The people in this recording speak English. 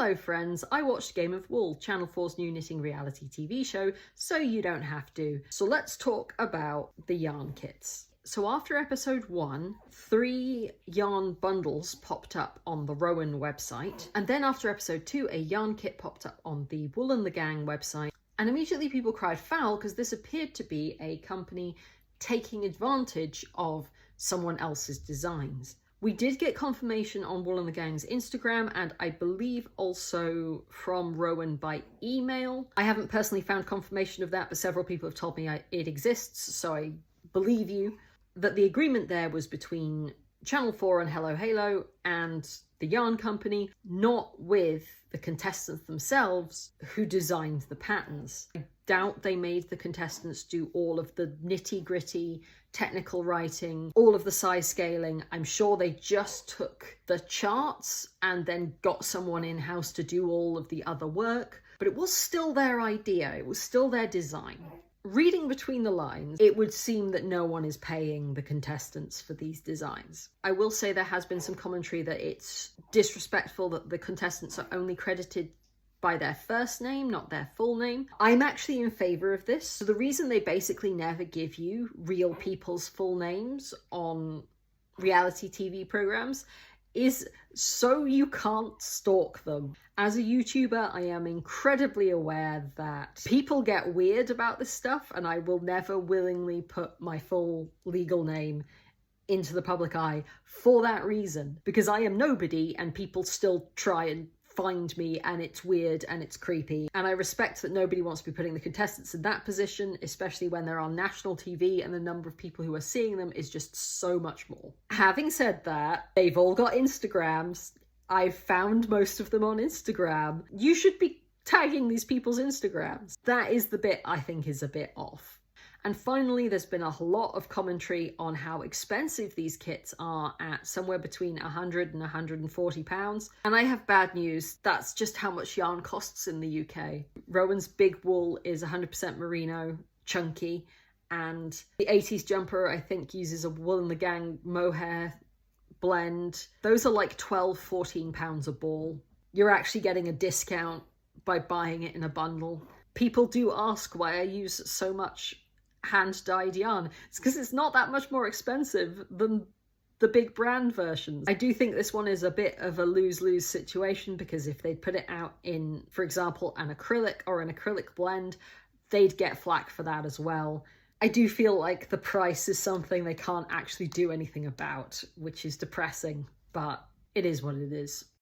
Hello friends, I watched Game of Wool, Channel 4's new knitting reality TV show, so you don't have to. So let's talk about the yarn kits. So after episode 1, 3 yarn bundles popped up on the Rowan website, and then after episode 2, a yarn kit popped up on the Wool and the Gang website, and immediately people cried foul because this appeared to be a company taking advantage of someone else's designs. We did get confirmation on Wool and the Gang's Instagram, and I believe also from Rowan by email. I haven't personally found confirmation of that, but several people have told me it exists, so I believe you. That the agreement there was between Channel 4 and Hello Halo and the yarn company, not with the contestants themselves who designed the patterns. I doubt they made the contestants do all of the nitty-gritty technical writing, all of the size scaling. I'm sure they just took the charts and then got someone in-house to do all of the other work, but it was still their idea, it was still their design. Reading between the lines, it would seem that no one is paying the contestants for these designs. I will say there has been some commentary that it's disrespectful that the contestants are only credited by their first name, not their full name. I'm actually in favour of this. So the reason they basically never give you real people's full names on reality TV programmes is so you can't stalk them. As a YouTuber, I am incredibly aware that people get weird about this stuff, and I will never willingly put my full legal name into the public eye for that reason, because I am nobody and people still try and find me, and it's weird and it's creepy. And I respect that nobody wants to be putting the contestants in that position, especially when they're on national TV and the number of people who are seeing them is just so much more. Having said that, they've all got Instagrams. I've found most of them on Instagram. You should be tagging these people's Instagrams. That is the bit I think is a bit off. And finally, there's been a lot of commentary on how expensive these kits are at somewhere between £100 and £140. And I have bad news. That's just how much yarn costs in the UK. Rowan's Big Wool is 100% merino, chunky, and the 80s jumper I think uses a Wool and the Gang mohair blend. Those are like £12–14 a ball. You're actually getting a discount by buying it in a bundle. People do ask why I use so much hand-dyed yarn. It's because it's not that much more expensive than the big brand versions. I do think this one is a bit of a lose-lose situation, because if they'd put it out in, for example, an acrylic or an acrylic blend, they'd get flack for that as well. I do feel like the price is something they can't actually do anything about, which is depressing, but it is what it is.